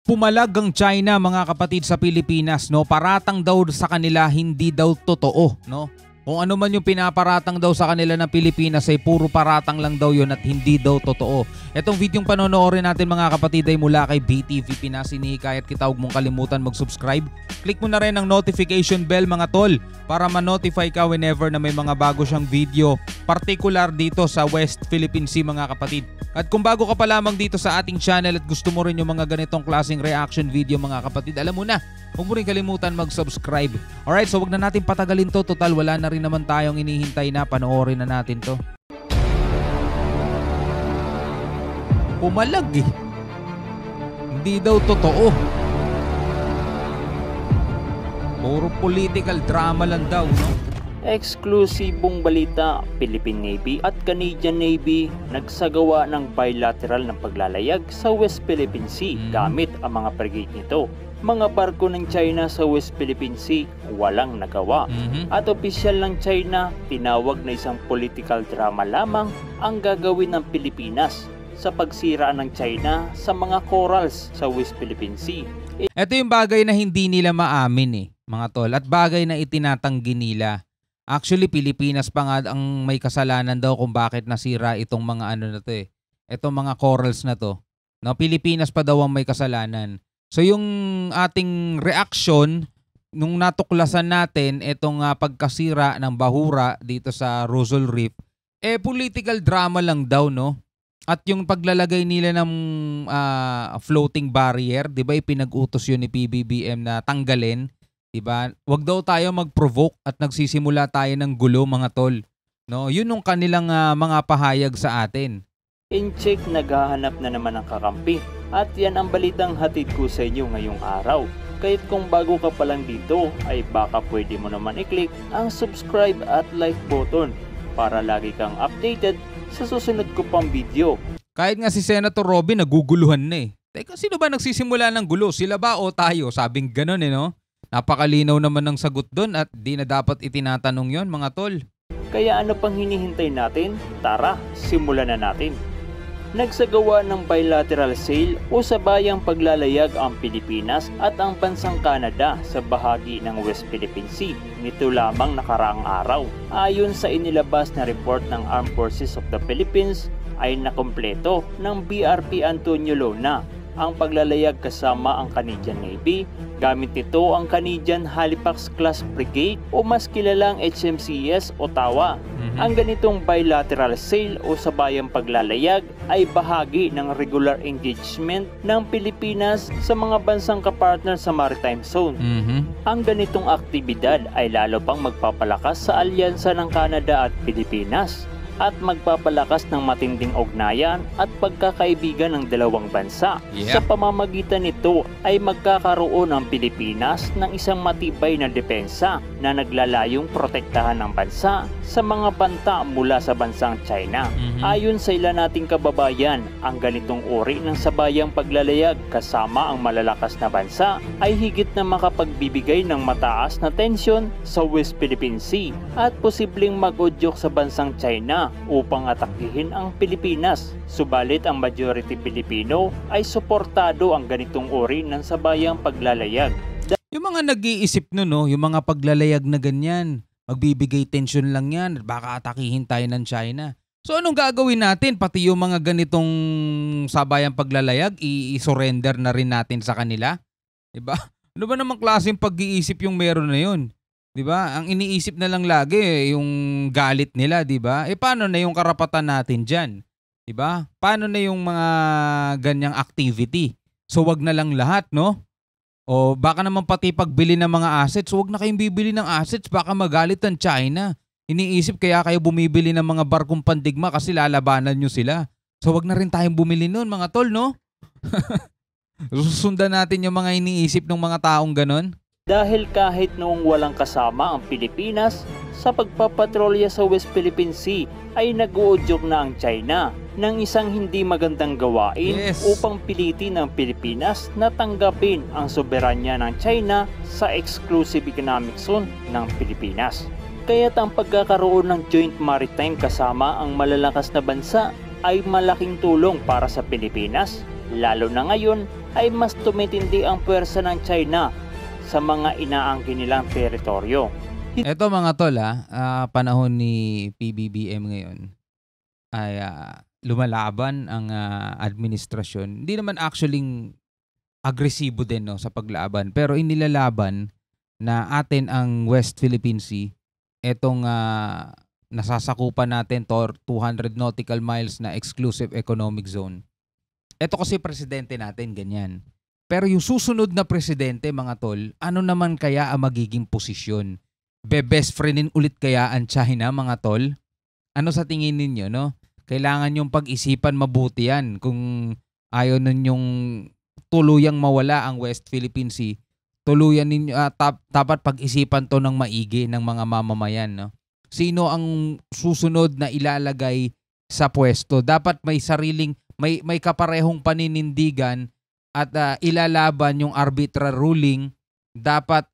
Pumalag ang China mga kapatid sa Pilipinas, no? Paratang daw sa kanila, hindi daw totoo, no? Kung ano man yung pinaparatang daw sa kanila ng Pilipinas ay puro paratang lang daw yun at hindi daw totoo. Etong videong panonoorin natin mga kapatid ay mula kay BTV Pinas. Hinihikayat kita, huwag mong kalimutan mag-subscribe. Click mo na rin ang notification bell mga tol para ma-notify ka whenever na may mga bago siyang video, particular dito sa West Philippine Sea mga kapatid. At kung bago ka pa lamang dito sa ating channel at gusto mo rin yung mga ganitong klaseng reaction video mga kapatid, alam mo na, huwag mo rin kalimutan mag-subscribe. Alright, so wag na natin patagalin to. Total, wala na rin naman tayong inihintay na. Panoorin na natin to. Pumalag eh. Hindi daw totoo. Puro political drama lang daw, no? Eksklusibong balita, Philippine Navy at Canadian Navy nagsagawa ng bilateral na paglalayag sa West Philippine Sea gamit ang mga frigate nito. Mga barko ng China sa West Philippine Sea walang nagawa. At opisyal ng China, tinawag na isang political drama lamang ang gagawin ng Pilipinas sa pagsira ng China sa mga corals sa West Philippine Sea. Ito yung bagay na hindi nila maamin mga tol, at bagay na itinatanggi nila. Actually, Pilipinas pa nga ang may kasalanan daw kung bakit nasira itong mga ano na to Itong mga corals na to. No, Pilipinas pa daw ang may kasalanan. So yung ating reaction nung natuklasan natin itong pagkasira ng bahura dito sa Rosal Reef, political drama lang daw, no? At yung paglalagay nila ng floating barrier, 'di ba, ipinag-utos yun ni PBBM na tanggalin, 'di ba? Wag daw tayo mag-provoke at nagsisimula tayo ng gulo mga tol. No, yun yung kanilang mga pahayag sa atin. Incheck naghahanap na naman ng kakampi. At yan ang balitang hatid ko sa inyo ngayong araw. Kahit kung bago ka pa lang dito, ay baka pwede mo naman i-click ang subscribe at like button para lagi kang updated sa susunod ko pang video. Kahit nga si Senator Robin naguguluhan na Teka, sino ba nagsisimula ng gulo? Sila ba o tayo? Sabing ganun no? Napakalinaw naman ng sagot doon at di na dapat itinatanong yon mga tol. Kaya ano pang hinihintay natin? Tara, simulan na natin. Nagsagawa ng bilateral sale o sabayang paglalayag ang Pilipinas at ang bansang Canada sa bahagi ng West Philippine Sea nito lamang nakaraang araw. Ayon sa inilabas na report ng Armed Forces of the Philippines ay nakumpleto ng BRP Antonio Lona ang paglalayag kasama ang Canadian Navy. Gamit nito ang Canadian Halifax Class Frigate o mas kilalang HMCS Ottawa. Ang ganitong bilateral sale o sabayang paglalayag ay bahagi ng regular engagement ng Pilipinas sa mga bansang kapartner sa maritime zone. Ang ganitong aktibidad ay lalo pang magpapalakas sa alyansa ng Canada at Pilipinas at magpapalakas ng matinding ugnayan at pagkakaibigan ng dalawang bansa. Sa pamamagitan nito ay magkakaroon ang Pilipinas ng isang matibay na depensa na naglalayong protektahan ng bansa sa mga banta mula sa bansang China. Ayon sa ilan nating kababayan, ang ganitong uri ng sabayang paglalayag kasama ang malalakas na bansa ay higit na makapagbibigay ng mataas na tensyon sa West Philippine Sea at posibleng mag-udyok sa bansang China upang atakihin ang Pilipinas. Subalit ang majority Pilipino ay suportado ang ganitong uri ng sabayang paglalayag. Yung mga nag-iisip no, yung mga paglalayag na ganyan, magbibigay tensyon lang yan, baka atakihin tayo ng China. So anong gagawin natin? Pati yung mga ganitong sabayang paglalayag, i-surrender na rin natin sa kanila? Diba? Ano ba namang klaseng pag-iisip yung meron na yun? 'Di ba? Ang iniisip na lang lagi yung galit nila, 'di ba? Paano na yung karapatan natin diyan? 'Di ba? Paano na yung mga ganyang activity? So wag na lang lahat, no? O baka naman pati pagbili ng mga assets, wag na kayong bibili ng assets, baka magalit ang China. Iniisip kaya kayo bumibili ng mga barkong pandigma kasi lalabanan nyo sila. So wag na rin tayong bumili noon, mga tol, no? Susundan natin yung mga iniisip ng mga taong ganon. Dahil kahit noong walang kasama ang Pilipinas sa pagpapatrolya sa West Philippine Sea ay nag-uudyok na ang China ng isang hindi magandang gawain upang pilitin ang Pilipinas na tanggapin ang soberanya ng China sa exclusive economic zone ng Pilipinas. Kaya't ang pagkakaroon ng joint maritime kasama ang malalakas na bansa ay malaking tulong para sa Pilipinas, lalo na ngayon ay mas tumitindi ang puwersa ng China sa mga inaangkin nilang teritoryo. Eto mga tol, panahon ni PBBM ngayon ay lumalaban ang administrasyon. Hindi naman actually agresibo din, no, sa paglaban, pero inilalaban na atin ang West Philippine Sea, etong nasasakupan natin 200 nautical miles na exclusive economic zone. Ito kasi presidente natin, ganyan. Pero yung susunod na presidente, mga tol, ano naman kaya ang magiging posisyon? Best friendin ulit kaya ang China, mga tol? Ano sa tingin ninyo, no? Kailangan yung pag-isipan mabuti yan. Kung ayaw ninyong tuluyang mawala ang West Philippine Sea, tuluyan ninyo, dapat pag-isipan to ng maigi ng mga mamamayan, no? Sino ang susunod na ilalagay sa pwesto? Dapat may sariling, may kaparehong paninindigan at ilalaban yung arbitral ruling. Dapat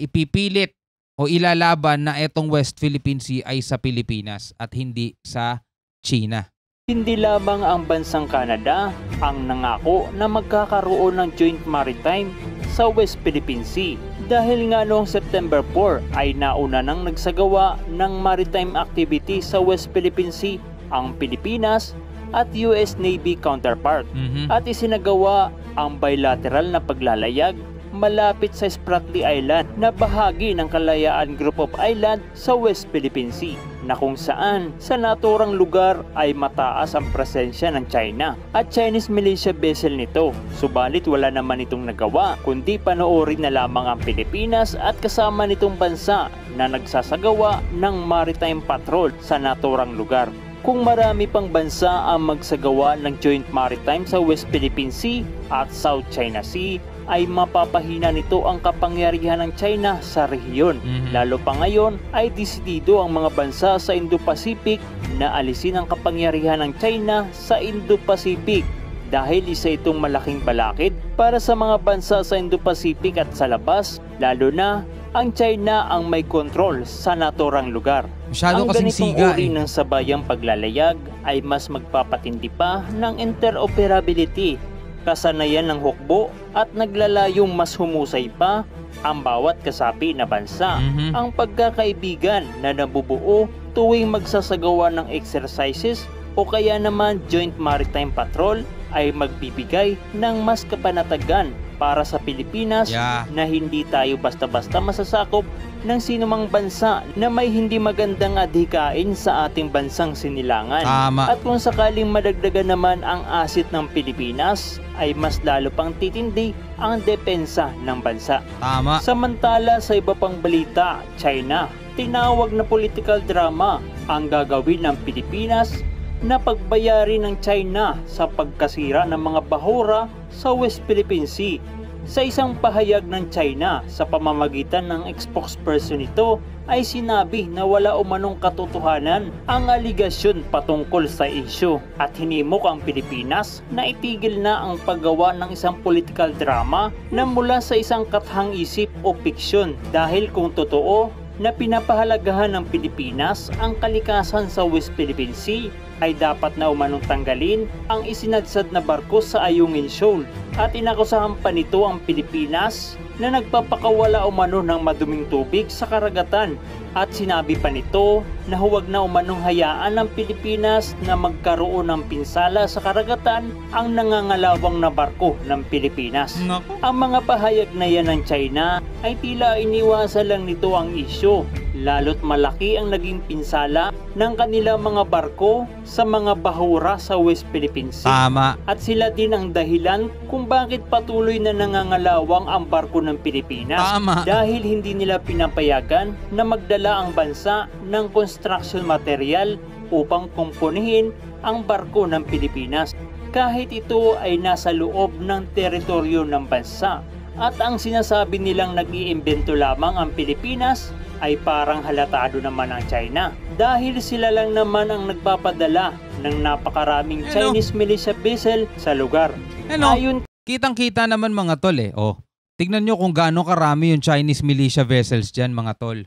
ipipilit o ilalaban na etong West Philippine Sea ay sa Pilipinas at hindi sa China. Hindi lamang ang bansang Canada ang nangako na magkakaroon ng joint maritime sa West Philippine Sea dahil nga noong September 4 ay nauna nang nagsagawa ng maritime activity sa West Philippine Sea ang Pilipinas at US Navy counterpart at isinagawa ang bilateral na paglalayag malapit sa Spratly Island na bahagi ng Kalayaan Group of Island sa West Philippine Sea na kung saan sa naturang lugar ay mataas ang presensya ng China at Chinese militia vessel nito. Subalit wala naman itong nagawa kundi panoorin na lamang ang Pilipinas at kasama nitong bansa na nagsasagawa ng maritime patrol sa naturang lugar. Kung marami pang bansa ang magsagawa ng joint maritime sa West Philippine Sea at South China Sea, ay mapapahina nito ang kapangyarihan ng China sa rehiyon. Lalo pa ngayon ay desidido ang mga bansa sa Indo-Pacific na alisin ang kapangyarihan ng China sa Indo-Pacific dahil isa itong malaking balakid para sa mga bansa sa Indo-Pacific at sa labas, lalo na ang China ang may kontrol sa naturang lugar. Masyado ang kasing ganitong siga uri ng sabayang paglalayag ay mas magpapatindi pa ng interoperability, kasanayan ng hukbo at naglalayong mas humusay pa ang bawat kasapi na bansa. Ang pagkakaibigan na nabubuo tuwing magsasagawa ng exercises o kaya naman joint maritime patrol ay magbibigay ng mas kapanatagan para sa Pilipinas na hindi tayo basta-basta masasakop ng sinumang bansa na may hindi magandang adhikain sa ating bansang sinilangan. Tama. At kung sakaling madagdagan naman ang asit ng Pilipinas, ay mas lalo pang titindi ang depensa ng bansa. Tama. Samantala sa iba pang balita, China, tinawag na political drama ang gagawin ng Pilipinas na pagbayarin ng China sa pagkasira ng mga bahura sa West Philippine Sea. Sa isang pahayag ng China sa pamamagitan ng spokesperson nito ay sinabi na wala umanong katotohanan ang aligasyon patungkol sa isyu at hinimok ang Pilipinas na itigil na ang paggawa ng isang political drama na mula sa isang kathang isip o fiksyon dahil kung totoo na pinapahalagahan ng Pilipinas ang kalikasan sa West Philippine Sea ay dapat na umanong tanggalin ang isinadsad na barko sa Ayungin Shoal at inakusahan pa nito ang Pilipinas na nagpapakawala umano ng maduming tubig sa karagatan at sinabi pa nito na huwag na umanong hayaan ng Pilipinas na magkaroon ng pinsala sa karagatan ang nangangalawang na barko ng Pilipinas. Ang mga pahayag na yan ng China ay tila iniwasan lang nito ang isyu, lalo't malaki ang naging pinsala ng kanilang mga barko sa mga bahura sa West Philippine Sea. Tama. At sila din ang dahilan kung bakit patuloy na nangangalawang ang barko ng Pilipinas. Tama. Dahil hindi nila pinapayagan na magdala ang bansa ng construction material upang kumpunihin ang barko ng Pilipinas kahit ito ay nasa loob ng teritoryo ng bansa. At ang sinasabi nilang nag-iimbento lamang ang Pilipinas ay parang halatado naman ang China dahil sila lang naman ang nagpapadala ng napakaraming Chinese militia vessel sa lugar. Ayon, kitang-kita naman mga tol eh. Oh, tignan nyo kung gaano karami yung Chinese militia vessels dyan mga tol.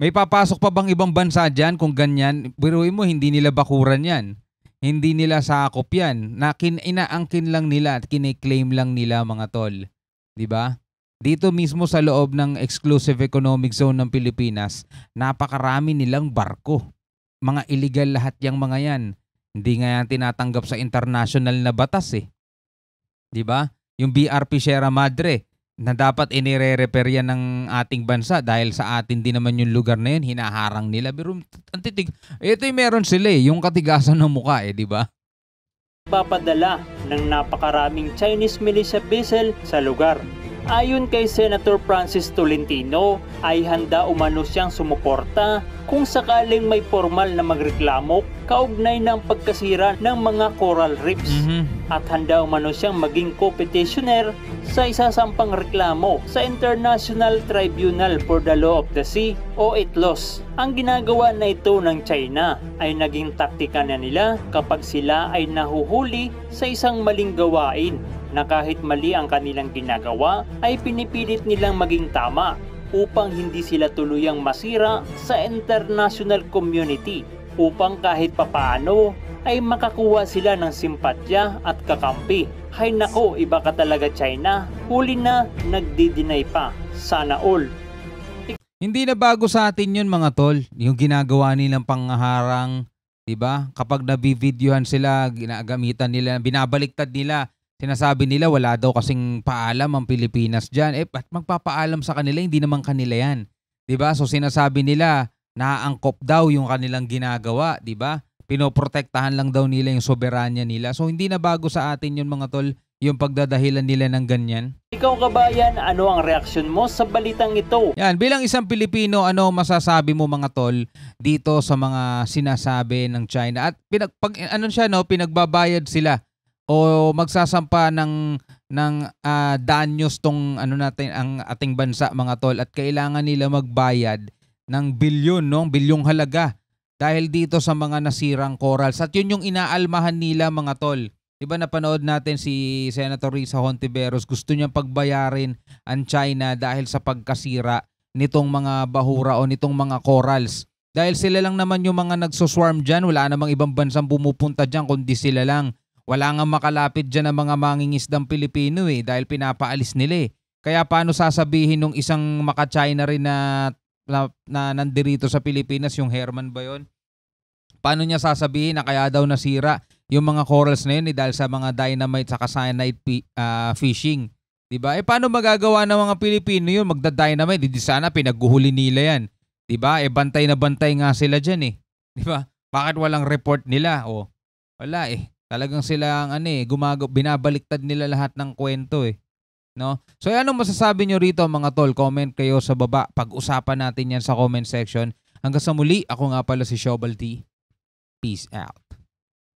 May papasok pa bang ibang bansa dyan kung ganyan? Biruin mo, hindi nila bakuran yan. Hindi nila sakop yan. Inaangkin lang nila at kine-claim lang nila mga tol. 'Di ba? Dito mismo sa loob ng exclusive economic zone ng Pilipinas, napakarami nilang barko. Mga illegal lahat yang mga yan. Hindi nga yan tinatanggap sa international na batas eh. 'Di ba? Yung BRP Sierra Madre na dapat inire-repair yan ng ating bansa dahil sa atin din naman yung lugar na yun, hinaharang nila. Pero ang titig, ito yung meron sila eh, yung katigasan ng mukha eh, 'di ba? Papadala ng napakaraming Chinese militia vessel sa lugar. Ayon kay Senator Francis Tolentino, ay handa umano siyang sumuporta kung sakaling may formal na magreklamo kaugnay ng pagkasira ng mga coral reefs. At handa umano siyang maging co-petitioner sa isasampang reklamo sa International Tribunal for the Law of the Sea o ITLOS. Ang ginagawa na ito ng China ay naging taktika na nila kapag sila ay nahuhuli sa isang maling gawain na kahit mali ang kanilang ginagawa ay pinipilit nilang maging tama upang hindi sila tuluyang masira sa international community upang kahit papaano ay makakuha sila ng simpatya at kakampi. Hay nako, iba ka talaga China, huli na nagdi-deny pa. Sana all. Hindi na bago sa atin yun mga tol, yung ginagawa nilang pangharang, 'di ba? Kapag nabivideohan sila, ginagamitan nila, binabaliktad nila. Sinasabi nila wala daw kasing paalam ang Pilipinas diyan. At magpapaalam sa kanila, hindi naman kanila 'yan. 'Di ba? So sinasabi nila naaangkop daw yung kanilang ginagawa, 'di ba? Pinoprotektahan lang daw nila yung soberanya nila. So hindi na bago sa atin yun mga tol, yung pagdadahilan nila ng ganyan. Ikaw kabayan, ano ang reaksyon mo sa balitang ito? Yan, bilang isang Pilipino, ano masasabi mo mga tol dito sa mga sinasabi ng China? At pinagbabayad sila o magsasampa ng danyos tong ang ating bansa mga tol, at kailangan nila magbayad ng bilyon, no? Bilyong halaga dahil dito sa mga nasirang corals. At yun yung inaalmahan nila mga tol. Diba napanood natin si Senator Risa Hontiveros, gusto niyang pagbayarin ang China dahil sa pagkasira nitong mga bahura o nitong mga corals. Dahil sila lang naman yung mga nagsuswarm dyan, wala namang ibang bansang pumupunta dyan kundi sila lang. Wala nga makalapit dyan ang mga mangingisdang Pilipino dahil pinapaalis nila Kaya paano sasabihin nung isang maka-China rin na nandirito sa Pilipinas, yung Herman ba yun? Paano niya sasabihin na kaya daw nasira yung mga corals na yun dahil sa mga dynamite sa cyanide fishing? Diba? Paano magagawa ng mga Pilipino yun? Magda-dynamite, di sana pinaghuhuli nila yan. Diba? Bantay na bantay nga sila dyan Diba? Bakit walang report nila? Wala Talagang silang binabaliktad nila lahat ng kwento No? So anong masasabi nyo rito mga tol? Comment kayo sa baba. Pag-usapan natin yan sa comment section. Hanggang sa muli, ako nga pala si Shobal T. Peace out.